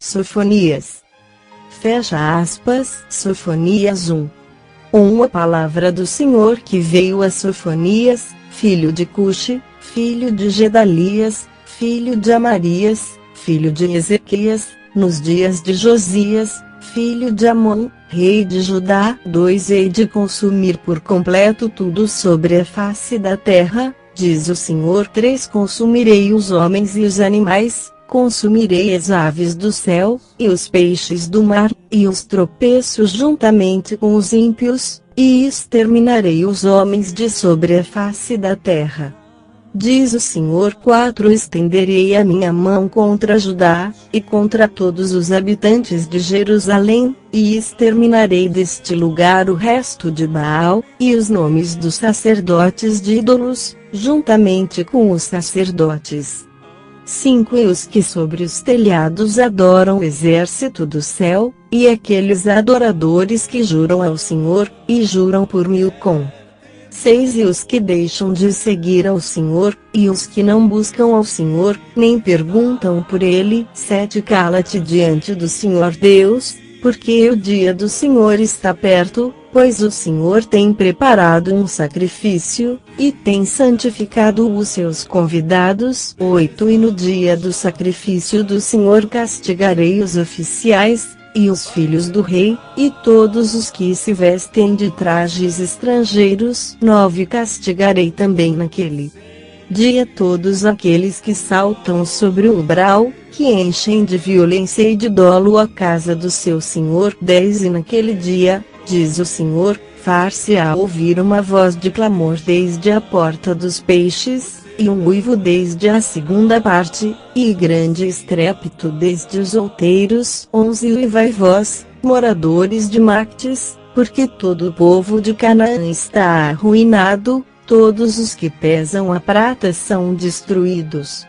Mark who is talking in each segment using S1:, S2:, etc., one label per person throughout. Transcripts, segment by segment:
S1: Sofonias. Fecha aspas, Sofonias 1. A palavra do Senhor que veio a Sofonias, filho de Cuxi, filho de Gedalias, filho de Amarias, filho de Ezequias, nos dias de Josias, filho de Amon, rei de Judá. 2 Hei de consumir por completo tudo sobre a face da terra, diz o Senhor. 3 Consumirei os homens e os animais, consumirei as aves do céu, e os peixes do mar, e os tropeços juntamente com os ímpios, e exterminarei os homens de sobre a face da terra. Diz o Senhor. 4 Estenderei a minha mão contra Judá, e contra todos os habitantes de Jerusalém, e exterminarei deste lugar o resto de Baal, e os nomes dos sacerdotes de ídolos, juntamente com os sacerdotes. 5 E os que sobre os telhados adoram o exército do céu, e aqueles adoradores que juram ao Senhor, e juram por Milcom. 6 E os que deixam de seguir ao Senhor, e os que não buscam ao Senhor, nem perguntam por Ele. 7 Cala-te diante do Senhor Deus, porque o dia do Senhor está perto, pois o Senhor tem preparado um sacrifício, e tem santificado os seus convidados. 8 E no dia do sacrifício do Senhor castigarei os oficiais, e os filhos do rei, e todos os que se vestem de trajes estrangeiros. 9 Castigarei também naquele dia todos aqueles que saltam sobre o umbral, que enchem de violência e de dolo a casa do seu senhor. 10 E naquele dia, diz o Senhor, far-se-á ouvir uma voz de clamor desde a porta dos peixes, e um uivo desde a segunda parte, e grande estrépito desde os outeiros. 11 Levai vós, moradores de Mactes, porque todo o povo de Canaã está arruinado, todos os que pesam a prata são destruídos.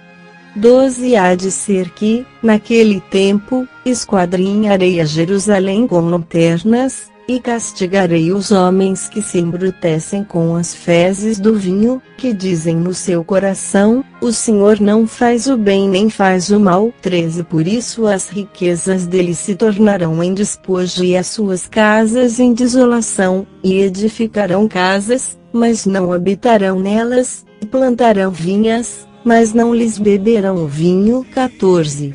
S1: 12 Há de ser que, naquele tempo, esquadrinharei a Jerusalém com lanternas, e castigarei os homens que se embrutecem com as fezes do vinho, que dizem no seu coração, o Senhor não faz o bem nem faz o mal. 13 Por isso as riquezas dele se tornarão em despojo e as suas casas em desolação, e edificarão casas, mas não habitarão nelas, e plantarão vinhas, mas não lhes beberão o vinho. 14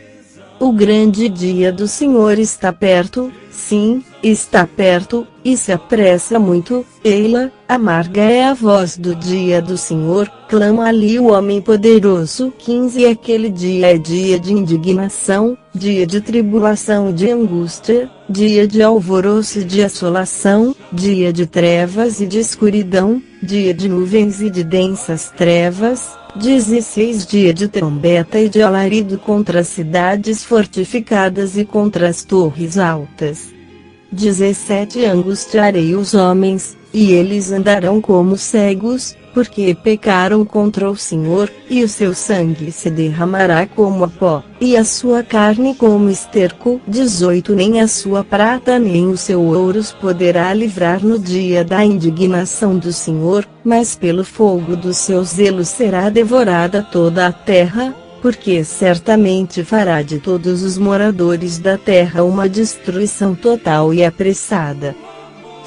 S1: O grande dia do Senhor está perto, sim, está perto, e se apressa muito. Eila, amarga é a voz do dia do Senhor, clama ali o homem poderoso. 15 Aquele dia é dia de indignação, dia de tribulação e de angústia, dia de alvoroço e de assolação, dia de trevas e de escuridão, dia de nuvens e de densas trevas. 16 Dia de trombeta e de alarido contra as cidades fortificadas e contra as torres altas. 17 Angustiarei os homens, e eles andarão como cegos, porque pecaram contra o Senhor, e o seu sangue se derramará como a pó, e a sua carne como esterco. 18 Nem a sua prata nem o seu ouro os poderá livrar no dia da indignação do Senhor, mas pelo fogo do seu zelo será devorada toda a terra, porque certamente fará de todos os moradores da terra uma destruição total e apressada.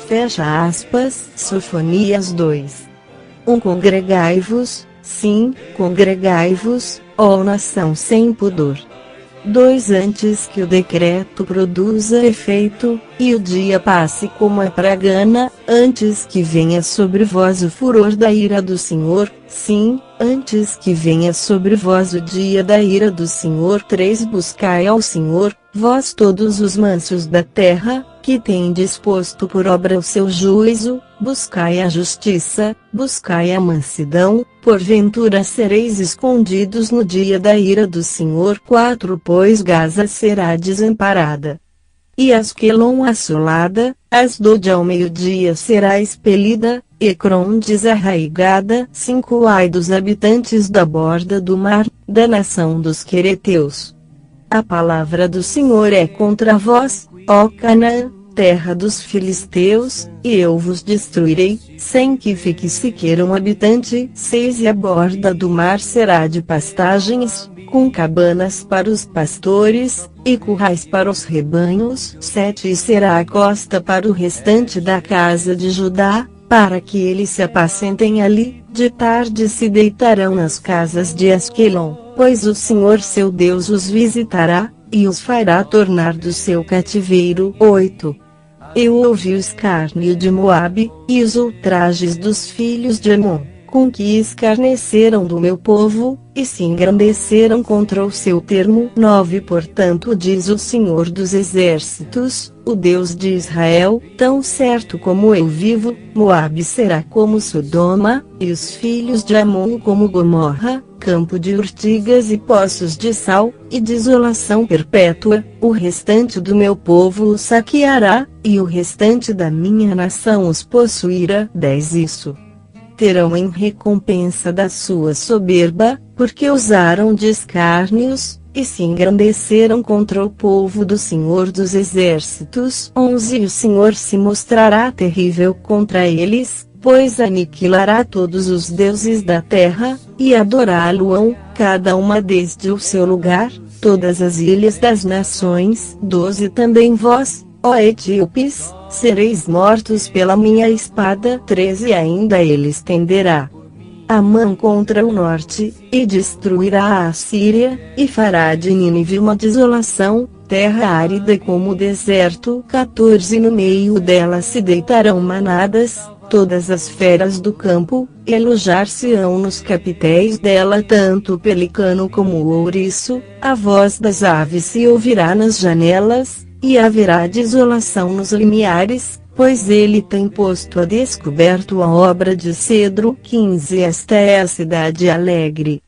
S1: Fecha aspas, Sofonias 2. Congregai-vos, sim, congregai-vos, ó nação sem pudor. 2 Antes que o decreto produza efeito, e o dia passe como a pragana, antes que venha sobre vós o furor da ira do Senhor, sim, antes que venha sobre vós o dia da ira do Senhor. 3 Buscai ao Senhor, vós todos os mansos da terra, que tendes posto por obra o seu juízo, buscai a justiça, buscai a mansidão, porventura sereis escondidos no dia da ira do Senhor. 4 Pois Gaza será desamparada, e Asquelon assolada, Asdod ao meio-dia será expelida, Ecrom desarraigada. 5 Ai dos habitantes da borda do mar, da nação dos quereteus. A palavra do Senhor é contra vós, ó Canaã, terra dos filisteus, e eu vos destruirei, sem que fique sequer um habitante. 6 E a borda do mar será de pastagens, com cabanas para os pastores, e currais para os rebanhos. 7 E será a costa para o restante da casa de Judá, para que eles se apacentem ali. De tarde se deitarão nas casas de Asquelon, pois o Senhor seu Deus os visitará, e os fará tornar do seu cativeiro. 8 Eu ouvi o escárnio de Moabe, e os ultrajes dos filhos de Amon, com que escarneceram do meu povo, e se engrandeceram contra o seu termo. 9 Portanto diz o Senhor dos Exércitos, o Deus de Israel, tão certo como eu vivo, Moabe será como Sodoma, e os filhos de Amon como Gomorra, campo de urtigas e poços de sal, e desolação perpétua. O restante do meu povo os saqueará, e o restante da minha nação os possuirá. 10 Isso terão em recompensa da sua soberba, porque usaram de escárnios, e se engrandeceram contra o povo do Senhor dos Exércitos. 11 E o Senhor se mostrará terrível contra eles, pois aniquilará todos os deuses da terra, e adorá-lo-ão, cada uma desde o seu lugar, todas as ilhas das nações. 12 Também vós, ó etíopes, sereis mortos pela minha espada. 13 Ainda ele estenderá a mão contra o norte, e destruirá a Assíria, e fará de Nínive uma desolação, terra árida como o deserto. 14 No meio dela se deitarão manadas, todas as feras do campo, e alojar-se-ão nos capitéis dela tanto o pelicano como o ouriço. A voz das aves se ouvirá nas janelas, e haverá desolação nos limiares, pois ele tem posto a descoberto a obra de cedro. 15 Esta é a cidade alegre,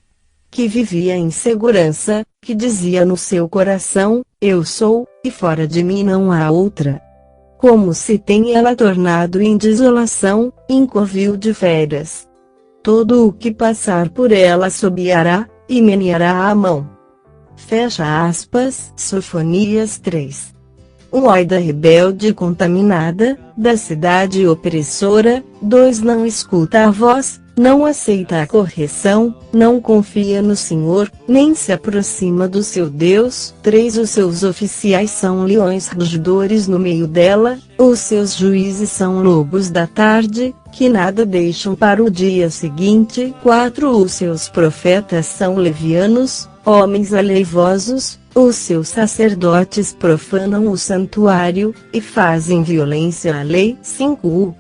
S1: que vivia em segurança, que dizia no seu coração, eu sou, e fora de mim não há outra. Como se tem ela tornado em desolação, em covil de feras. Todo o que passar por ela assobiará, e meneará a mão. Fecha aspas. Sofonias 3 Ai da rebelde contaminada, da cidade opressora. 2 Não escuta a voz, não aceita a correção, não confia no Senhor, nem se aproxima do seu Deus. 3 Os seus oficiais são leões rugidores no meio dela, os seus juízes são lobos da tarde, que nada deixam para o dia seguinte. 4 Os seus profetas são levianos, homens aleivosos, os seus sacerdotes profanam o santuário, e fazem violência à lei. 5 O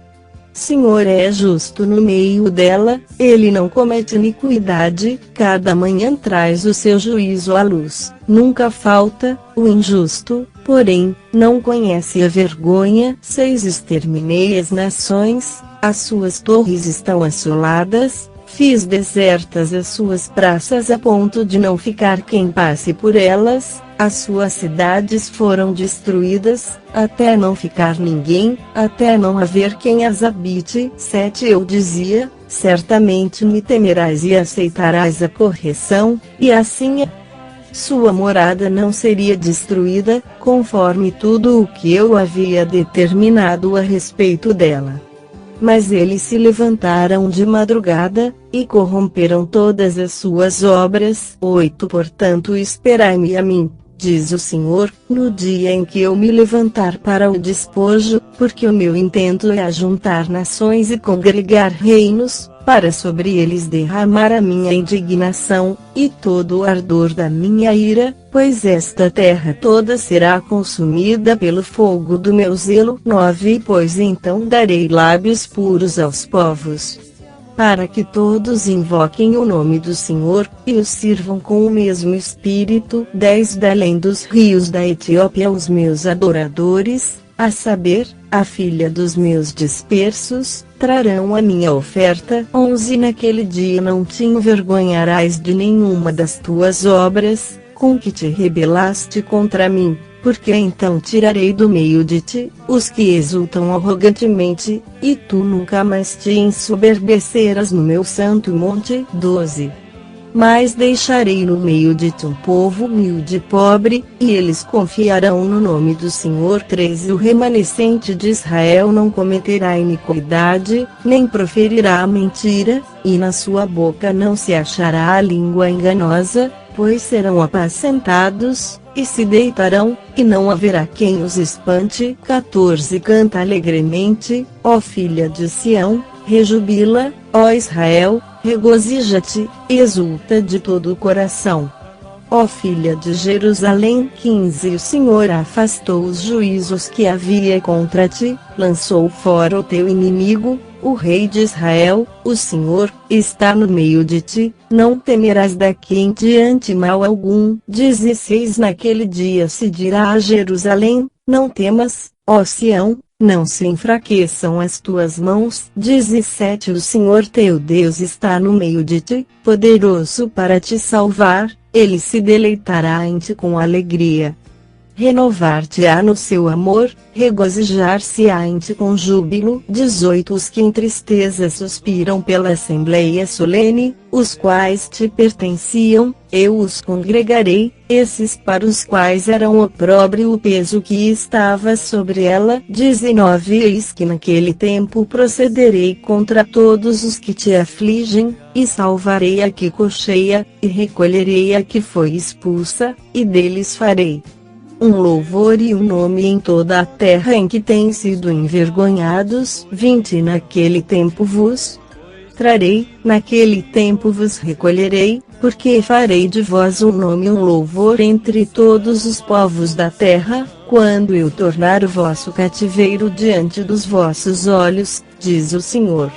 S1: Senhor é justo no meio dela, ele não comete iniquidade, cada manhã traz o seu juízo à luz, nunca falta. O injusto, porém, não conhece a vergonha. 6 Exterminei as nações, as suas torres estão assoladas, fiz desertas as suas praças a ponto de não ficar quem passe por elas, as suas cidades foram destruídas, até não ficar ninguém, até não haver quem as habite. 7 Eu dizia, certamente me temerás e aceitarás a correção, e assim sua morada não seria destruída, conforme tudo o que eu havia determinado a respeito dela. Mas eles se levantaram de madrugada, e corromperam todas as suas obras. 8 Portanto esperai-me a mim, diz o Senhor, no dia em que eu me levantar para o despojo, porque o meu intento é ajuntar nações e congregar reinos, para sobre eles derramar a minha indignação, e todo o ardor da minha ira, pois esta terra toda será consumida pelo fogo do meu zelo. 9 Pois então darei lábios puros aos povos, para que todos invoquem o nome do Senhor, e o sirvam com o mesmo espírito. 10 Da além dos rios da Etiópia os meus adoradores, a saber, a filha dos meus dispersos, trarão a minha oferta. 11 Naquele dia não te envergonharás de nenhuma das tuas obras, com que te rebelaste contra mim, porque então tirarei do meio de ti os que exultam arrogantemente, e tu nunca mais te ensoberbecerás no meu santo monte. 12 mas deixarei no meio de ti um povo humilde e pobre, e eles confiarão no nome do Senhor. 13 O remanescente de Israel não cometerá iniquidade, nem proferirá mentira, e na sua boca não se achará a língua enganosa, pois serão apacentados, e se deitarão, e não haverá quem os espante. 14 Canta alegremente, ó filha de Sião, rejubila, ó Israel, regozija-te, e exulta de todo o coração. Ó filha de Jerusalém. 15 O Senhor afastou os juízos que havia contra ti, lançou fora o teu inimigo, o rei de Israel. O Senhor está no meio de ti, não temerás daqui em diante mal algum. 16 Naquele dia se dirá a Jerusalém, não temas, ó Sião, não se enfraqueçam as tuas mãos. 17 O Senhor teu Deus está no meio de ti, poderoso para te salvar, ele se deleitará em ti com alegria. Renovar-te-á no seu amor, regozijar-se-á em ti com júbilo. 18 Os que em tristeza suspiram pela assembleia solene, os quais te pertenciam, eu os congregarei, esses para os quais era um opróbrio o peso que estava sobre ela. 19 Eis que naquele tempo procederei contra todos os que te afligem, e salvarei a que cocheia, e recolherei a que foi expulsa, e deles farei um louvor e um nome em toda a terra em que têm sido envergonhados. 20 Naquele tempo vos trarei, naquele tempo vos recolherei, porque farei de vós um nome e um louvor entre todos os povos da terra, quando eu tornar o vosso cativeiro diante dos vossos olhos, diz o Senhor.